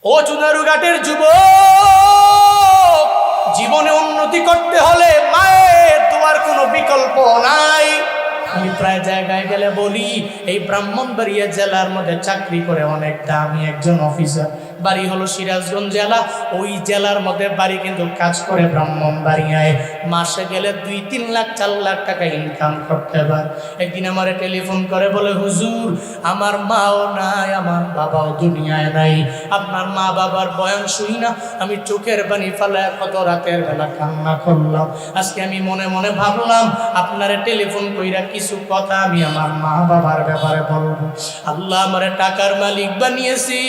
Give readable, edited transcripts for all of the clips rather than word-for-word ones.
ও চুনারুঘাটের যুবক, জীবনে উন্নতি করতে হলে মায়ের দোয়ার কোনো বিকল্প নাই। আমি প্রায় জায়গায় গেলে বলি, এই ব্রাহ্মণবাড়িয়া জেলার মধ্যে চাকরি করে অনেক দামি একজন অফিসার, বাড়ি হলো সিরাজগঞ্জ জেলা, ওই জেলার মধ্যে বাড়ি কিন্তু কাজ করে ব্রাহ্মণবাড়িয়ায়, মাসে গেলে 2-3 লাখ 4 লাখ টাকা ইনকাম করতে পারে। একদিন আমারে টেলিফোন করে বলে, হুজুর আমার মাও নাই, আমার বাবাও দুনিয়ায় নাই, আপনার মা বাবার বয়ান শুই না আমি চোখের পানি ফালায় কত রাতের বেলা কান্না করলাম। আজকে আমি মনে মনে ভাবলাম আপনারে টেলিফোন কইরা কিছু কথা আমি আমার মা বাবার ব্যাপারে বলবো। আল্লাহ আমারে টাকার মালিক বানিয়েছি,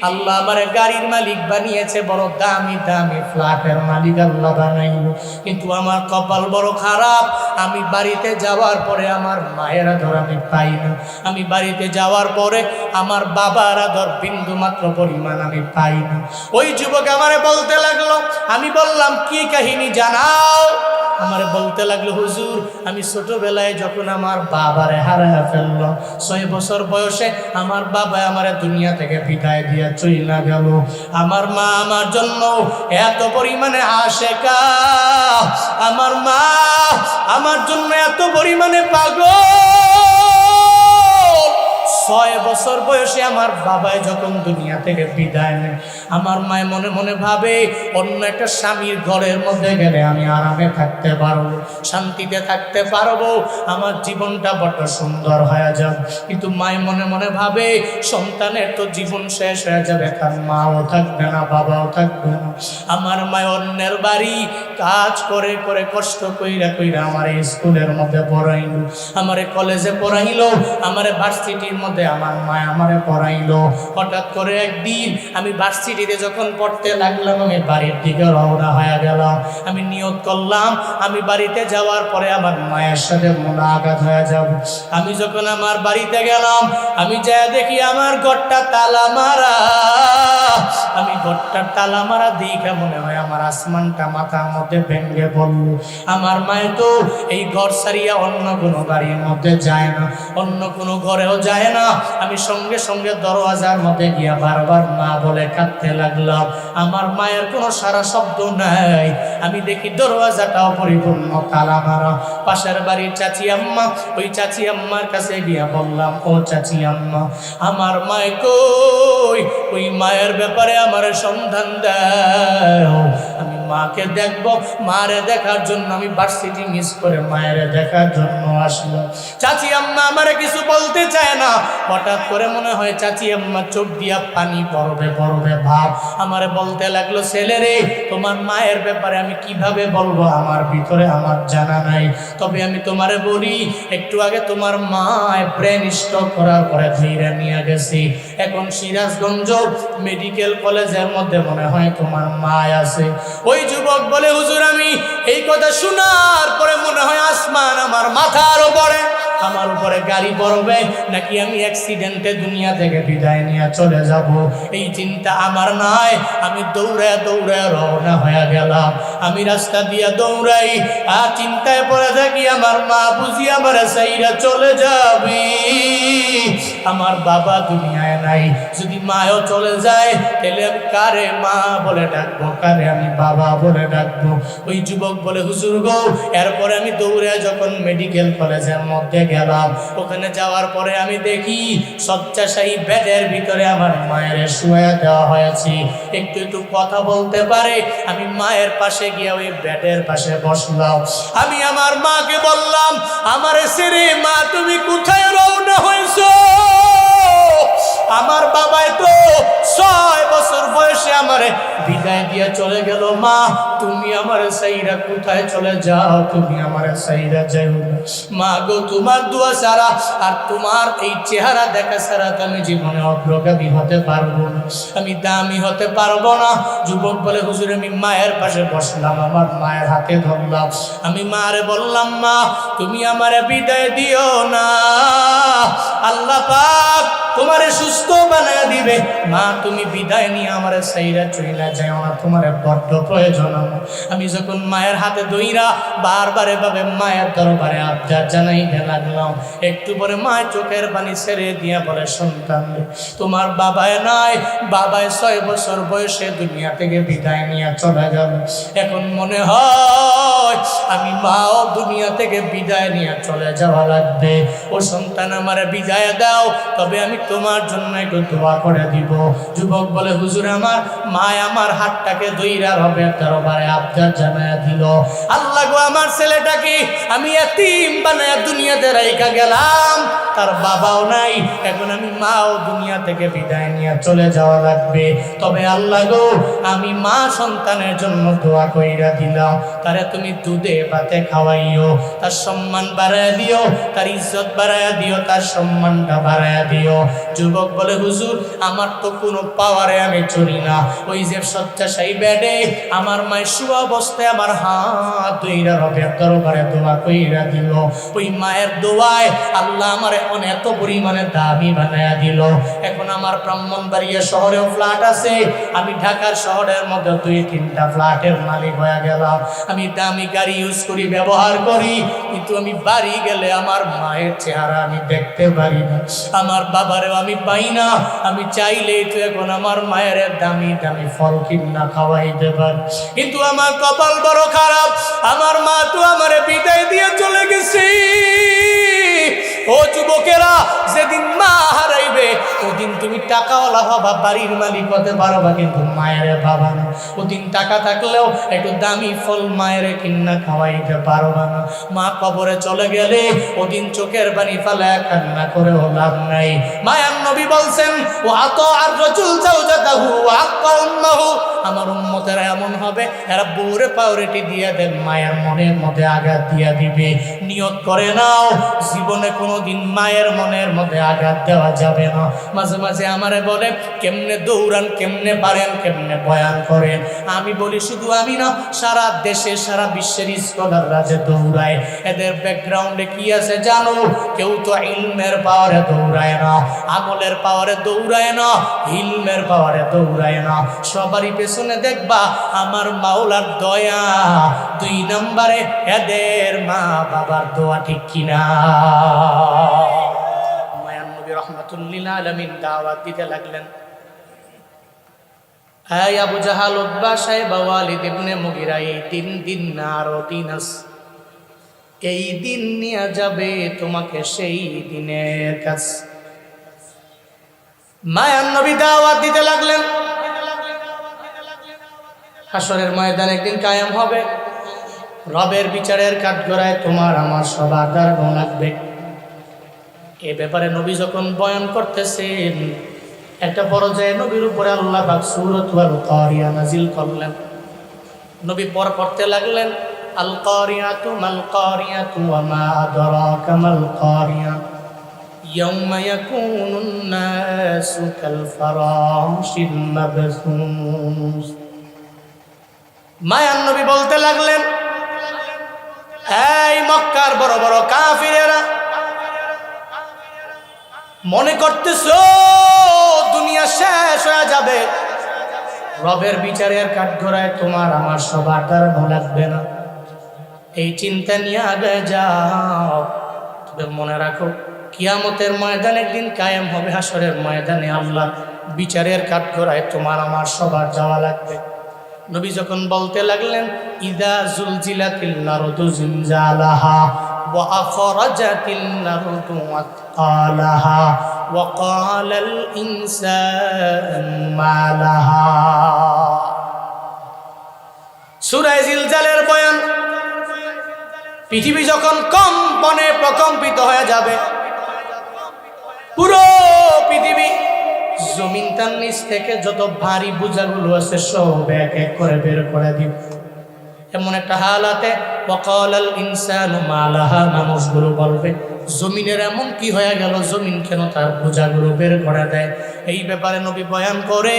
আল্লাহ আমারে গাড়ির মালিক বানিয়েছে, বড় দামি দামি ফ্ল্যাটের মালিক আল্লাহ বানাইলো, কিন্তু আমার কপাল বড় খারাপ। আমি বাড়িতে যাওয়ার পরে আমার মায়ের আদর আমি পাই না, আমি বাড়িতে যাওয়ার পরে আমার বাবার আদর বিন্দু মাত্র পরিমাণ আমি পাই না। ওই যুবক আমারে বলতে লাগলো, আমি বললাম কি কাহিনী জানাও। আমারে বলতে লাগলো, হুজুর আমি ছোটবেলায় যখন আমার বাবারে হারায় ফেললাম, 6 বছর বয়সে আমার বাবা আমারে দুনিয়া থেকে বিদায় দিয়া চইলা গেল। আমার মা আমার জন্য এত পরিমাণে আশেকা, আমার মা আমার জন্য এত পরিমাণে পাগল। 6 বছর বয়সে আমার বাবাই যখন দুনিয়া থেকে বিদায় নেয়, আমার মায় মনে মনে ভাবে অন্য একটা স্বামীর ঘরের মধ্যে গেলে আমি আরামে থাকতে পারবো, শান্তিতে থাকতে পারবো, আমার জীবনটা বড় সুন্দর হয়ে যাবে। কিন্তু মায় মনে মনে ভাবে সন্তানের তো জীবন শেষ হয়ে যাবে, তার মাও থাকবে না, বাবাও থাকবে না। আমার মায় অন্যের বাড়ি কাজ করে করে কষ্ট কইরা কইরা আমার স্কুলের মধ্যে পড়াইলো, আমারে কলেজে পড়াইলো, আমারে ভার্সিটির মধ্যে আমার মা আমারে পড়াইলো। হঠাৎ করে একদিন আমি ভার্সিটিতে যখন পড়তে লাগলাম, আমি বাড়ির দিকে রওনা হয়ে গেলাম। আমি নিয়ত করলাম আমি বাড়িতে যাওয়ার পরে আমার মায়ের সাথে মোলাকাত হয়ে যাব। আমি যখন আমার বাড়িতে গেলাম, আমি যা দেখি আমার ঘরটা তালা মারা। আমি ঘরটা তালা মারা দেখে মনে হয় আমার আসমানটা মাথার মধ্যে ভেঙে পড়ল। আমার মায়ে তো এই ঘর ছাড়িয়া অন্য কোনো বাড়ির মধ্যে যায় না, অন্য কোনো ঘরেও যায় না। আমি সঙ্গে সঙ্গে দরওয়াজার মধ্যে গিয়া বারবার মা বলে কাঁদতে লাগলাম। আমার মায়ের কোনো সারা শব্দ নাই। আমি দেখি দরওয়াজাটাও পরিপূর্ণ তালা মারা। পাশের বাড়ির চাচি আম্মা, ওই চাচি আম্মার কাছে গিয়া বললাম, ও চাচি আম্মা আমার মায় কই? ওই মায়ের ব্যাপারে আমার সন্ধান দাও, আমি মাকে দেখবো। মারে দেখার জন্য আমি ভার্সিটি মিস করে মায়ের দেখার জন্য আসলাম। চাচি আম্মা আমারে কিছু বলতে চায় না। হঠাৎ করে মনে হয় চাচি আম্মা চোখ দিয়া পানি পড়বে পড়বে ভাব। আমারে বলতে লাগলো, ছেলে রে তোমার মায়ের ব্যাপারে আমি কিভাবে বলবো, আমার ভিতরে আমার জানা নাই। তবে আমি তোমারে বলি, একটু আগে তোমার মায় ব্রেন স্ট্রোক করার পরে ধীরে নিয়ে গেছি। এখন সিরাজগঞ্জ মেডিকেল কলেজের মধ্যে মনে হয় তোমার মা আছে। ওই যুবক বলে, হুজুর আমি এই কথা শোনার পরে মনে হয় আসমান আমার মাথার উপরে, আমার উপরে গাড়ি পড়বে, নাকি আমি অ্যাক্সিডেন্টে দুনিয়া থেকে বিদায় নিয়ে চলে যাব। এই চিন্তা আমার নাই। আমি দৌড়ে দৌড়ে রওনা হয়ে গেলাম। আমি রাস্তা দিয়ে দৌড়াই আর চিন্তায় পড়ে থাকি, আমার মা বুঝি আমার সাইরা চলে যাবে, আমার বাবা দুনিয়ায় নাই। যদি মাও চলে যায় তাহলে আমি কারে মা বলে ডাকবো, কারে আমি বাবা বলে ডাকবো? ওই যুবক বলে, হুজুর গো। এরপরে আমি দৌড়ে যখন মেডিকেল কলেজের মধ্যে গেলাম, ওখানে যাওয়ার পরে আমি দেখি শয্যাশায়ী বেডের ভিতরে আমার মায়ের শুয়ে দেওয়া হয়েছে। একটু একটু কথা বলতে পারে। আমি মায়ের পাশে গিয়ে ওই বেডের পাশে বসলাম। আমি আমার মাকে বললাম, আমারে ছেড়ে মা তুমি কোথায় রওনা হয়েছো? আমার বাবাই তো 6 বছর বয়সে আমারে বিদায় দিয়ে চলে গেল। মা তুমি আমার সাইরা কোথায় চলে যাও? তুমি আমার সাইরা যাও না। মা গো তোমার দোয়া ছাড়া আর তোমার এই চেহারা দেখা ছাড়া তো আমি জীবনে অগ্রগামী হতে পারবো না, আমি দামি হতে পারবো না। যুবক বলে, হুজুর আমি মায়ের পাশে বসলাম, আমার মায়ের হাতে ধরলাম। আমি মারে বললাম, মা তুমি আমারে বিদায় দিও না। আল্লাহ পাক তোমারে সুস্থ বানায় দিবে। মা তুমি বিদায় নিয়ে আমারে সাইরা চইলা যাও না, তোমারে বড্ড প্রয়োজন। আমি যখন মায়ের হাতে দইরা বারবার এভাবে মায়ের দরবারে আবদার জানাইতে লাগলাম, একটু পরে মায়ের চোখের পানি ছেড়ে দিয়া বলে, সন্তান তোমার বাবায় নাই, বাবায় 6 বছর বয়সে দুনিয়া থেকে বিদায় নিয়ে চলে গেল। এখন মনে হয় আমি মাও দুনিয়া থেকে বিদায় নিয়ে চলে যাওয়া লাগবে। ও সন্তান আমারে বিদায় দাও, তবে আমি তোমার জন্য একটু দোয়া করে দিব। যুবক বলে, হুজুর আমার মা আমার হাতটাকে দইরা হবে দরবারে আবদার জানায়া দিল, আল্লাহ গো আমার ছেলেটাকে আমি এতিম বানায়া দুনিয়াতে রাইখা গেলাম, তার বাবাও নাই, এখন আমি মাও দুনিয়া থেকে বিদায় নিয়ে চলে যাওয়া লাগবে। তবে আল্লাহ গো আমি মা সন্তানের জন্য দোয়া কইরা দিলাম, তারে তুমি দুধে ভাতে খাওয়াইও, তার সম্মান বাড়ায় দিও, তার ইজ্জত বাড়ায় দিও, তার সম্মানটা বাড়ায় দিও। যুবক বলে, হুজুর আমার তো কোনো পাওয়ারে আমি চলি না, ওই যে শয্যাশায়ী বেডে আমার মায়ের শুয়া অবস্থায় আমার হাত ধইরা রবের দরবারে দোয়া কইরা দিল, ওই মায়ের দোয়ায় আল্লাহ আমারে এত পরিমাণে দামি বানায়া দিল। এখন আমার ব্রাহ্মণবাড়িয়া শহরেও ফ্ল্যাট আছে, আমি ঢাকার শহরের মধ্যে 2-3টা ফ্ল্যাটের মালিক হয়ে গেলাম। আমি দামি গাড়ি ইউজ করি, ব্যবহার করি, কিন্তু আমি বাড়ি গেলে আমার মায়ের চেহারা আমি দেখতে পারি না, আমার বাবারেও আমি পাই না। আমি চাইলেই তো এখন আমার মায়ের দামি দামি ফল কিনা খাওয়াইতে পারি, কিন্তু আমার কপাল বড় খারাপ, আমার মা তো আমারে বিদায় দিয়ে চলে গেছে। ও যুবকেরা, যেদিন মা হারাইবে ওদিন তুমি টাকাওয়ালা হবা, বাড়ির মালিক হতে পারবা, কিন্তু মায়ের বাবা না। ওদিন টাকা থাকলেও একটু দামি ফল মায়ের কিনা খাওয়াইতে পারবা না। মা কবরে চলে গেলে ওদিন চোখের পানি ফালায় কান্না করে লাভ নাই। মায়ার নবী বলছেন, ও আত আর রাসূল জাওজাতাহু আক্কা উম্মাহু, আমার উম্মতেরা এমন হবে এরা বউরে প্রায়োরিটি দিয়ে দেন, মায়ের মনের মধ্যে আঘাত দিয়া দিবে। নিয়ত করে নাও, জীবনে কোনোদিন মায়ের মনের মধ্যে আঘাত দেওয়া যাবে না। মাঝে মাঝে আমারে বলে, কেমনে দৌড়ান, কেমনে পারেন, কেমনে বয়ান করেন। আমি বলি, শুধু আমি না, সারা দেশে সারা বিশ্বের স্কলাররা যে দৌড়ায়, এদের ব্যাকগ্রাউন্ডে কি আছে জানো? কেউ তো ইলমের পাওয়ারে দৌড়ায় না, আমলের পাওয়ারে দৌড়ায় না, ইলমের পাওয়ারে দৌড়ায় না। সবারই পেছনে দেখবা আমার মাওলার দয়া, 2 নম্বরে এদের মা বাবার দোয়া, ঠিক কিনা? মায়ান নবী রাহমাতুল্লিল আলামিন দাওয়াত দিতে লাগলেন, এই আবু জাহাল, উতবা, সাইবা, ওয়ালিদ ইবনে মুগিরা, এই 3 দিন না আরো দিন আছে, এই দিন নিয়ে যাবে তোমাকে সেই দিনের কাছে। মায়ান নবী দাওয়াত দিতে লাগলেন, হাসরের ময়দান একদিন কায়েম হবে, রবের বিচারের কাঠগড়ায় তোমার আমার সবার দাঁড়ানো লাগবে। এ ব্যাপারে নবী যখন বয়ান করতেছেন, একটা পর্যায়ে নবীর উপরে আল্লাহ পাক সূরাতুল কারিয়া নাজিল করলেন। নবী পর পড়তে লাগলেন, আল কারিয়াতু মাল কারিয়াতু ওয়া মা আদরাকা মাল কারিয়া ইয়াউমা ইয়াকুনুন নাসু কাল ফারাশিল মাবসুস। মায়ান নবী বলতে লাগলেন, এই মক্কার বড় বড় কাফিরেরা, মনে করতেছো দুনিয়া শেষ হয়ে যাবে, রবের বিচারের কাঠগড়ায় তোমার আমার সবার দাঁড়ানো লাগবে না, এই চিন্তা নিয়ে আগে যাও। তবে মনে রাখো, কিয়ামতের ময়দান একদিন কায়েম হবে, হাসরের ময়দানে আল্লাহ বিচারের কাঠগড়ায় তোমার আমার সবার যাওয়া লাগবে। নবী যখন বলতে লাগলেন, ইদা জুলজিলাতিল আরদু জিলজালাহা ওয়া আখরাজাতিল আরদু আতকালাহা ওয়া ক্বালাল ইনসানু মা লাহা। সূরা জিলজালের বয়ান। পৃথিবী যখন কম্পনে প্রকম্পিত হয়ে যাবে, পুরো পৃথিবী জমিন তার নিচ থেকে যত ভারী বোঝাগুলো আছে সব এক এক করে বের করে দিব। এমন একটা হালাতে ওয়াকালাল ইনসানু মা লাহা, মানুষগুলো বলবে জমিনের এমন কি হয়ে গেল, জমিন কেন তার বোঝাগুলো বের করে দেয়। এই ব্যাপারে নবী বয়ান করে।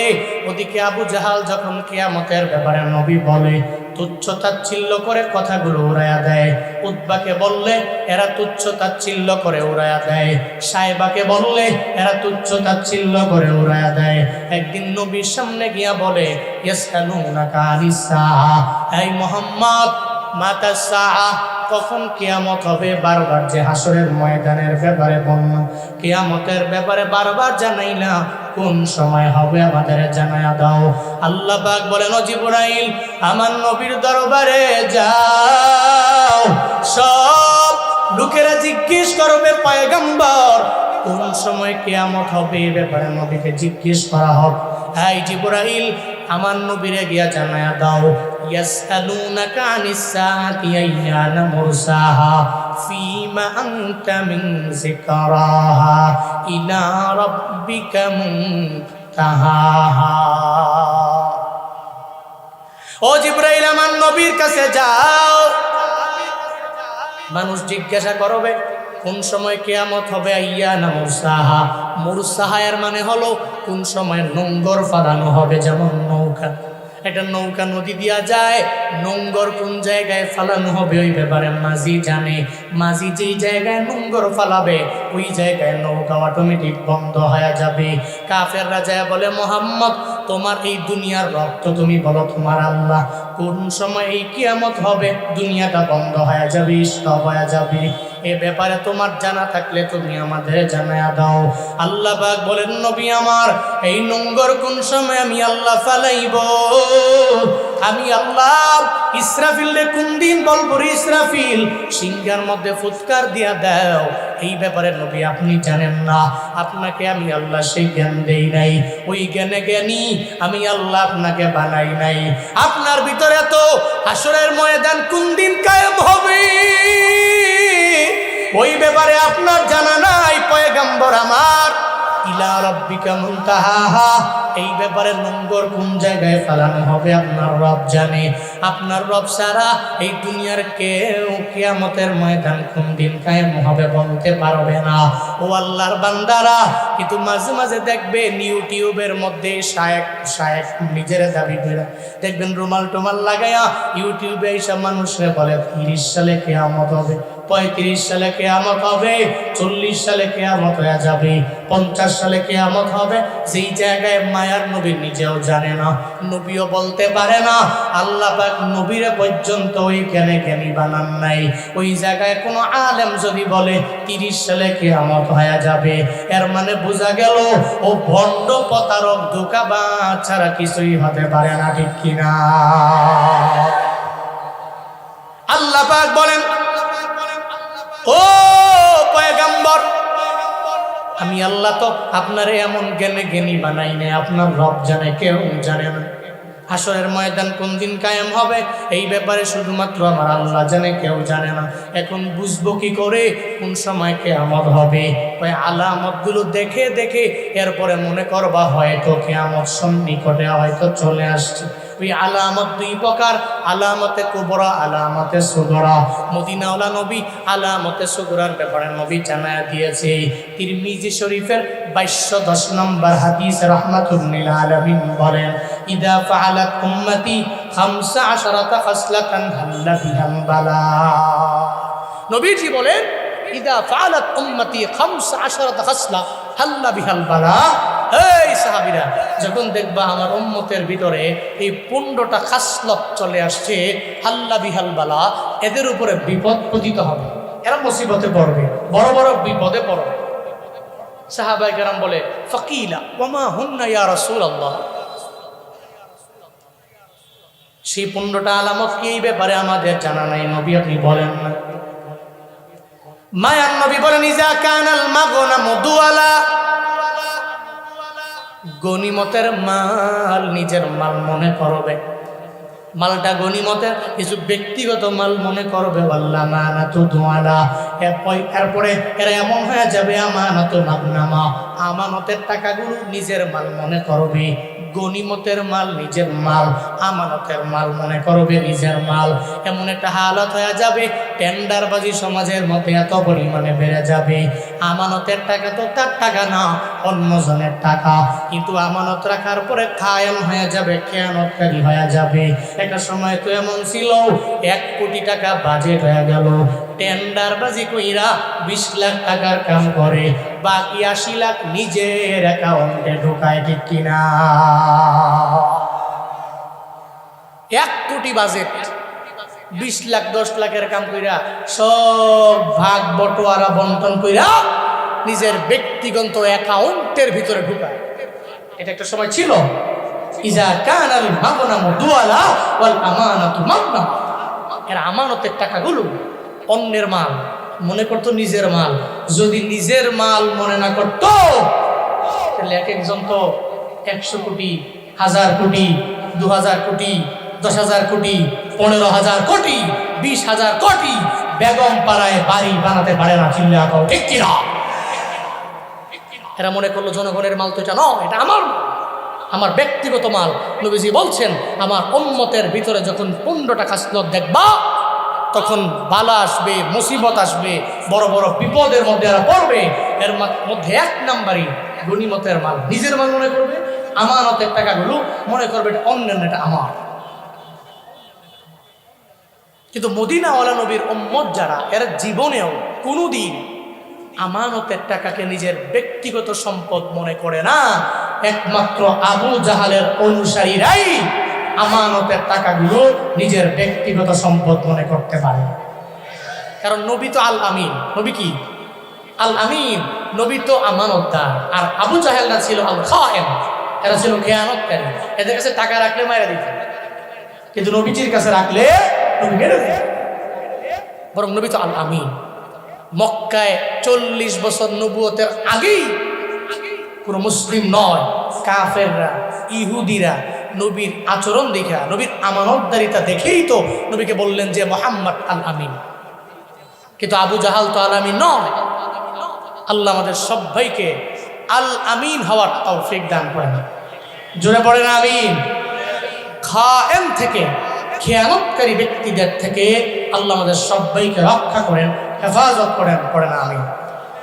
ওদিকে আবু জাহাল যখন কিয়ামতের ব্যাপারে নবী বলে, তুচ্ছ তাচ্ছিল্য করে কথাগুলো উড়াইয়া দেয়। উতবাকে বললে এরা তুচ্ছ তাচ্ছিল্য করে উড়াইয়া দেয়। সাইবাকে বললে এরা তুচ্ছ তাচ্ছিল্য করে উড়াইয়া দেয়। একদিন নবীর সামনে গিয়া বলে, ইয়াসআলুনাকা আনিস সাআ, এই মুহাম্মদ মাতা সাআ, কখন কিয়ামত হবে? বারবার যে হাসরের ময়দানের ব্যাপারে বলল, কিয়ামতের ব্যাপারে বারবার জানাইলা, কোন সময় হবে আমাদের জানায়া দাও। আল্লাহ পাক বলেন, ও জিবরাইল, আমার নবীর দরবারে যাও, সব লোকেরা জিজ্ঞেস করবে পয়গম্বর কোন সময় কিয়ামত হবে, এই ব্যাপারে নবীকে জিজ্ঞেস করা হবে। হাই জিবরাইল, আমার নবীরে গিয়া জানায়া দাও, ইয়াসআলুনাকা আনিস সাআতি আইয়ানা মুরসাহা ফীমা আনতা মিন যিকরাহা ইলা রাব্বিকা মুনতাহাহা। ও জিবরাইল, আমার নবীর কাছে যাও, মানুষ জিজ্ঞাসা করবে কোন সময় কিয়ামত হবে। আইয়ানা মুরসাহা, মুরসাহা এর মানে হলো কোন সময় নোঙ্গর ফালানো হবে। যেমন নৌকা, একটা নৌকা নদী দিয়া যায়, নোঙ্গর কোন জায়গায় ফালানো হবে ওই ব্যাপারে মাঝি জানে। মাঝি যেই জায়গায় নোঙ্গর ফালাবে ওই জায়গায় নৌকা অটোমেটিক বন্ধ হয়ে যাবে। কাফেররা যায় বলে, মুহাম্মদ, তোমার এই দুনিয়ার রক্ত, তুমি বলো তোমার আল্লাহ কোন সময় এই কিয়ামত হবে, দুনিয়াটা বন্ধ হয়ে যাবে, স্টপ হয়ে যাবে। এ ব্যাপারে তোমার জানা থাকলে তুমি আমাদের জানায়া দাও। আল্লাহ পাক বলেন, নবী আমার, এই নোঙ্গর কোন সময় আমি আল্লাহ ফালাইব, আমি আল্লাহ ইসরাফিল রে কোন দিন বলবো, ইসরাফিল সিংহার মধ্যে ফুৎকার দিয়া দাও, এই ব্যাপারে নবী আপনি জানেন না। আপনাকে আমি আল্লাহ সেই জ্ঞান দেই নাই, ওই জ্ঞানে জ্ঞানী আমি আল্লাহ আপনাকে বানাই নাই। আপনার ভিতরে তো হাসরের ময়দান কোন দিন কায়েম হবে ওই ব্যাপারে আপনার জানা নাই। পয়গম্বর আমার, ইলা রাব্বিকা মুনতাহাহা, এই ব্যাপারে নোঙ্গর কোন জায়গায় ফেলানো হবে আপনার রব জানে। আপনার রব ছাড়া এই দুনিয়ার কেউ কিয়ামতের ময়দান কোন দিন কায়েম হবে বলতে পারবে না। ও আল্লাহর বান্দারা, কিন্তু মাঝে মাঝে দেখবেন ইউটিউবের মধ্যে শায়েক নিজের দাবি করে দেখবেন রুমাল টুমাল লাগাইয়া ইউটিউবে এইসব মানুষরা বলে 30 সালে কিয়ামত হবে, 35 সালে কিয়ামত হবে, 40 সালে কিয়ামত হয়ে যাবে, 50 সালে কিয়ামত হবে। যেই জায়গায় মায়ার নবী নিজেও জানে না, নবীও বলতে পারে না, আল্লাহ পাক নবীরে পর্যন্ত ওই জ্ঞানী বানান নাই। ওই জায়গায় কোনো আলেম যদি বলে 30 সালে কিয়ামত হয়ে যাবে, এর মানে বোঝা গেল ও ভণ্ড, প্রতারক, ধোঁকাবাজ ছাড়া কিছুই হতে পারে না, ঠিক কিনা? আল্লাহ পাক বলেন, ও পয়গম্বর, আমি আল্লাহ তো আপনারে এমন জ্ঞানী বানাই নাই, আপনার রব জানে, কেউ জানে না। হাসরের ময়দান কোন দিন কায়েম হবে এই ব্যাপারে শুধুমাত্র আমার আল্লাহ জানে, কেউ জানে না। এখন বুঝবো কি করে কোন সময় কিয়ামত হবে? ওই আলামতগুলো দেখে দেখে এরপরে মনে করবা হয়তো কিয়ামত সন্নিকটে, হয়তো চলে আসছে। ওই আলামত দুই প্রকার, আলামতে কুবরা, আলামতে সুগরা। মদিনাওয়ালা নবী আলামতে সুগরার ব্যাপারে নবী জানায়া দিয়েছে। তিরমিজি শরীফের 2210 নম্বর হাদিস রাহমাতুল্লিল আলামিন বলেন, ইদা ফাআলাত উম্মতি 15 খাসলাতান হাল্লা বিহাম বালা। নবীজি বলেন, ইদা ফাআলাত উম্মতি 15 খাসলা হাল্লা বিহাল বালা। এই সাহাবীরা, যখন দেখবা আমার উম্মতের ভিতরে এই 15টা খাসলত চলে আসছে, হাল্লা বিহাল বালা, এদের উপরে বিপদ পতিত হবে, এরা মুসিবতে পড়বে, বড় বড় বিপদে পড়বে। সাহাবায়ে কেরাম বলে, ফাকিলা ওয়ামা হুন্না ইয়া রাসূলুল্লাহ, সেই 15টা আলামত কি? এই ব্যাপারে আমাদের জানা নাই, নবী আপনি বলেন না। মায়ার নবী বলেন, ইজা কানাল মাগনামু দুআলা, গনিমতের মাল নিজের মাল মনে করবে, মালটা গনিমতের কিছু ব্যক্তিগত মাল মনে করবে। আল্লাহ আমানাতু দুআলা, এরপরে এরা এমন হয়ে যাবে আমানাতু মাগনামা, আমানতের টাকাগুলো নিজের মাল মনে করবে, গনিমতের মাল নিজের মাল, আমানতের মাল মনে করবে নিজের মাল। এমন একটা হালত হয়ে যাবে, টেন্ডারবাজি সমাজের মধ্যে এত পরিমাণে বেড়ে যাবে, আমানতের টাকা তো তার টাকা না, অন্যজনের টাকা, কিন্তু আমানত রাখার পরে খায়েন হয়ে যাবে, খেয়ানতকারী হয়ে যাবে। একটা সময় তো এমন ছিল 1 কোটি টাকা বাজেট হয়ে গেল, টেন্ডারবাজি কইরা 20 লাখ টাকার কাম করে, বাকি 80 লাখ নিজের অ্যাকাউন্টে ঢোকায়, ঠিক কিনা? 1 কোটি বাজেট, 20 লাখ 10 লাখের কাম কইরা সব ভাগ বটোয়ারা বন্টন কইরা নিজের ব্যক্তিগত অ্যাকাউন্টের ভিতরে ঢুকায়। এটা একটা সময় ছিল। ইজা কানাল মাগনামু দুআলা ওয়াল আমানাতু মাগনাম, এর আমানতের টাকাগুলো অন্যের মাল মনে করতো নিজের মাল। যদি নিজের মাল মনে না করতো তাহলে এক একজন তো 100 কোটি, 1000 কোটি, 2000 কোটি, 10,000 কোটি, 15,000 কোটি, 20,000 কোটি বেগম পাড়ায় বাড়ি বানাতে পারে না। চিল্লা কও ঠিক কিনা? এরা মনে করলো জনগণের মাল তো এটা নয়, এটা আমার মাল, আমার ব্যক্তিগত মাল। নবীজি বলছেন, আমার উম্মতের ভিতরে যখন 15টা খাসলত দেখবা, তখন বালা আসবে, মুসিবত আসবে, বড় বড় বিপদের মধ্যে এরা পড়বে। এর মধ্যে 1 নাম্বারই গনিমতের মাল নিজের মাল মনে করবে, আমানতের টাকাগুলো মনে করবে এটা অন্যের, এটা আমার। কিন্তু মদিনাওয়ালা নবীর উম্মত যারা, এরা জীবনেও কোনোদিন আমানতের টাকাকে নিজের ব্যক্তিগত সম্পদ মনে করে না। একমাত্র আবু জাহালের অনুসারীরাই আমানতের টাকাগুলো নিজের ব্যক্তিগত সম্পদ মনে করতে পারে। কারণ নবী তো আল আমিন। নবী কি? আল আমিন। নবী তো আমানতদার। আর আবু জাহেলরা ছিল আল খায়েন, এরা ছিল খেয়ানতকারী। এদের কাছে টাকা রাখলে মায়েরা দিত, কিন্তু নবীজির কাছে রাখলে নবী মেরে দিত। বরং নবী তো আল আমিন। মক্কায় 40 বছর নবুয়তের আগেই কোনো মুসলিম নয়, কাফেররা, ইহুদিরা নবীর আচরণ দেখা, নবীর আমানতদারিতা দেখেই তো নবীকে বললেন যে মুহাম্মদ আল আমিন। কিন্তু আবু জাহাল তো আল আমিন নয়। আল্লাহ আমাদের সবাইকে আল আমিন হওয়ার তৌফিক দান করেন। জোরে পড়েন আমিন। খায়েন থেকে, খেয়ানতকারী ব্যক্তিদের থেকে আল্লাহ আমাদের সবাইকে রক্ষা করেন, হেফাজত করেন। পড়েন আমিন।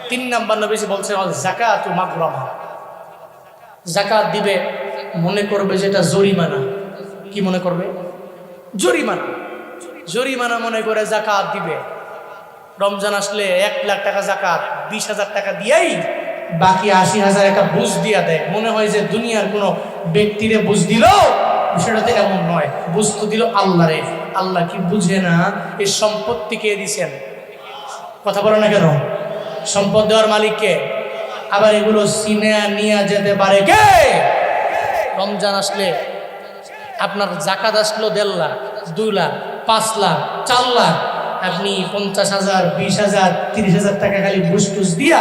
3 নাম্বার নবীজি বলছেন যাকাতু মাগরামা। যাকাত দিবে মনে করবে যেটা জরিমানা। কি মনে করবে? জরিমানা। জরিমানা মনে করে যাকাত দিবে। রমজান আসলে 1 লাখ টাকা যাকাত 20,000 টাকা দিয়েই বাকি 80,000 একটা বুঝ দিয়া দেয়। মনে হয় যে দুনিয়ার কোনো ব্যক্তিরে বুঝ দিল, বিষয়টাতে এমন নয়। বুঝ তো দিল আল্লাহরে। আল্লাহ কি বুঝে না এই সম্পত্তি কে দিছেন? কথা বলো না কেন? সম্পদ দেওয়ার মালিককে। আবার এগুলো সিনে নিয়ে যেতে পারে কে? রমজান আসলে আপনার যাকাত আসলো 1.5 লাখ, 2 লাখ, 5 লাখ, 4 লাখ, আপনি 50,000, 20,000, 30,000 টাকা খালি বুঝ টুস দিয়া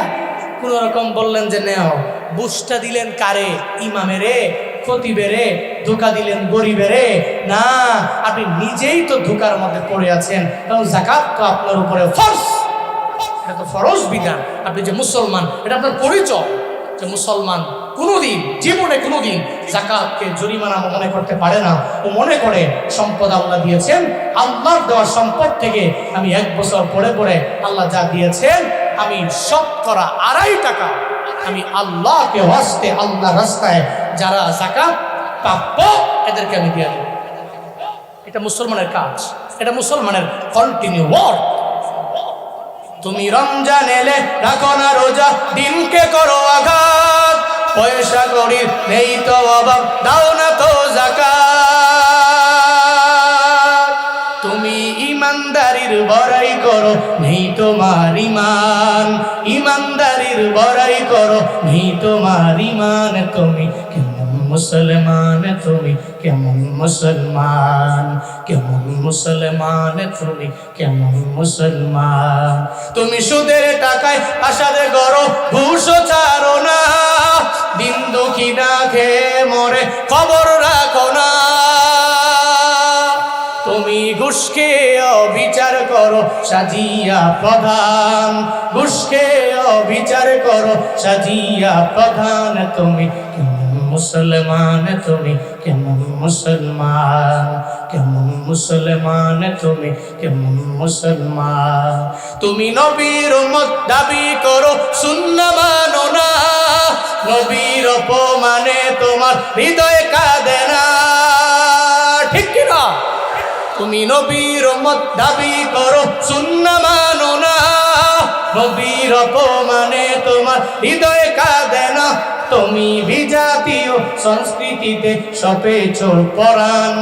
কোন রকম বললেন যে নেও। বুঝটা দিলেন কারে? ইমামেরে, খতিবেরে, ধোকা দিলেন গরিবেরে? না, আপনি নিজেই তো ধোকার মধ্যে পড়ে আছেন। কারণ যাকাত তো আপনার উপরে ফরজ, এটা তো ফরজ বিধান। আপনি যে মুসলমান, এটা আপনার পরিচয় যে মুসলমান। কোনোদিন জীবনে কোনোদিন যাকাতকে জরিমানা মনে করতে পারে না। ও মনে করে সম্পদ আল্লাহ দিয়েছেন, আল্লাহর দেওয়া সম্পদ থেকে আমি 1 বছর পরে পরে আল্লাহ যা দিয়েছেন আমি শতকরা 2.5 টাকা আমি আল্লাহকে ওয়াস্তে, আল্লাহ রাস্তায় যারা যাকাত প্রাপ্য এদেরকে আমি দিয়ে দেব। এটা মুসলমানের কাজ, এটা মুসলমানের কন্টিনিউ ওয়ার্ক। তুমি রমজান এলে রাখো না রোজা, দিনকে করো আঘাত, পয়সা করি নেই তো অভাব, দাও না তো যাকাত। তুমি ইমানদারির বড়াই করো, নেই তোমার ইমান, ইমানদারির বড়াই করো, নেই তোমার ইমান। তুমি কেমন মুসলমান, তুমি কেমন মুসলমান, কেমন মুসলমান, তুমি কেমন মুসলমান। তুমি সুদের টাকায় আশারে করো, ঘুষও ছাড়ো না, দিন দুঃখী না খেয়ে মরে খবর রাখো না। তুমি ঘুষকে অবিচার করো সাজিয়া প্রধান, ঘুষকে অবিচার করো সাজিয়া প্রধান। তুমি কেমন মুসলমান, তুমি কেমন মুসলমান, কেমন মুসলমান, তুমি কেমন মুসলমান। তুমি নবীর উম্মত দাবি করো, সুন্নাহ মানো না, নবীর অপমানে তোমার হৃদয় কাঁদে না, ঠিক কিনা? তুমি নবীর উম্মত দাবি করো, সুন্নাহ মানো না, নবীর অপমানে তোমার হৃদয় কাঁদে না। তুমি বিজাতীয় সংস্কৃতিতে সপেছ পরাণ,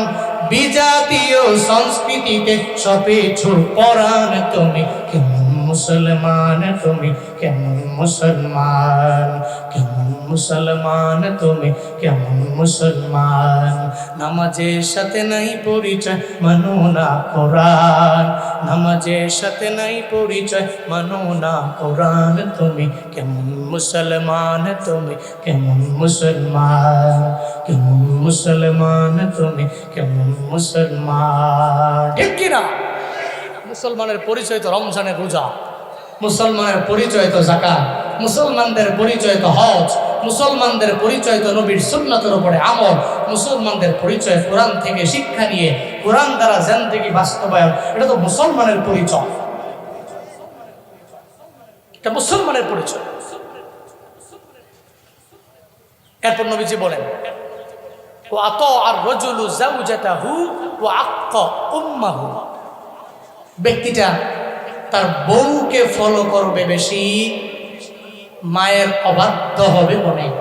বিজাতীয় সংস্কৃতিতে সপেছ পরাণ। তুমি কেমন মুসলমান, তুমি কেমন মুসলমান, কেমন মুসলমান, তুমি কেমন মুসলমান? নামাজের সাথে নাই পরিচয়, মানো না কোরআন, নামাজের সাথে নাই পরিচয়, মানো না কোরআন। তুমি কেমন মুসলমান, তুমি কেমন মুসলমান, কেমন মুসলমান, তুমি কেমন মুসলমান, ঠিক কিনা? মুসলমানের পরিচয় তো রমজানের রোজা, মুসলমানের পরিচয় তো যাকাত, মুসলমানদের পরিচয় তো হজ, মুসলমানদের পরিচয় তো নবীর সুন্নাতের উপরে আমল, মুসলমানদের পরিচয় কোরআন থেকে শিক্ষা নিয়ে কোরআন দ্বারা জিন্দেগি বাস্তবায়ন। এটা তো মুসলমানের পরিচয়, এটা মুসলমানের পরিচয়। এরপর নবীজি বলেন, ও আত আর রজুলু জাউজাতাহু ওয়া আক্কা উম্মাহু, ব্যক্তিটা তার বউকে ফলো করবে বেশি, মায়ের অবাধ্য হবে অনেক।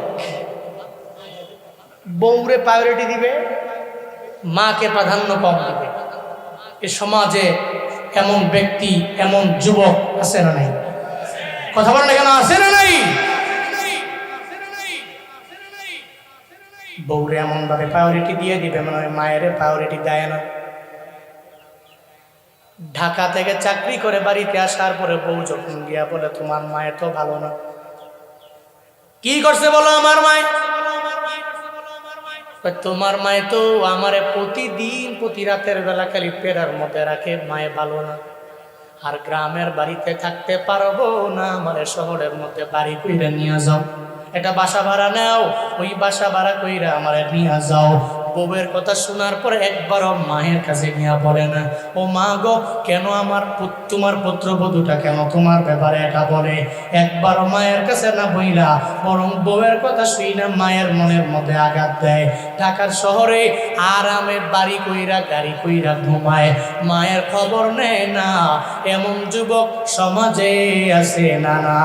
বউরে প্রায়োরিটি দিবে, মাকে প্রাধান্য কম দিবে। এ সমাজে এমন ব্যক্তি, এমন যুবক আছে না নাই? কথা বলেন না কেন, আছে না নাই? বউরে এমন ভাবে প্রায়োরিটি দিয়ে দিবে মানে মায়ের প্রায়োরিটি দেয় না। ঢাকা থেকে চাকরি করে বাড়িতে আসার পরে বউ যখন গিয়া বলে, তোমার মায়ের তো ভালো না। কি করছে বলো? আমার মায়, তোমার মায়ে তো আমারে প্রতিদিন প্রতি রাতের বেলা খালি পেরার মধ্যে রাখে, মায়ে ভালো না। আর গ্রামের বাড়িতে থাকতে পারবো না, আমারে শহরের মধ্যে বাড়ি কইরা নিয়ে যাও, একটা বাসা ভাড়া নাও, ওই বাসা ভাড়া কইরা আমারে নিয়ে যাও। বউয়ের কথা শোনার পরে একবারও মায়ের কাছে গিয়া বলে না, ও মা গো, কেন আমার তোমার পুত্রবধূটা কেন তোমার ব্যাপারে এটা বলে? একবারও মায়ের কাছে না বইলা বরং বউয়ের কথা শুই না মায়ের মনের মধ্যে আঘাত দেয়। ঢাকার শহরে আরামে বাড়ি কইরা গাড়ি কইরা ঘুমায়, মায়ের খবর নেয় না। এমন যুবক সমাজে আছে না? না।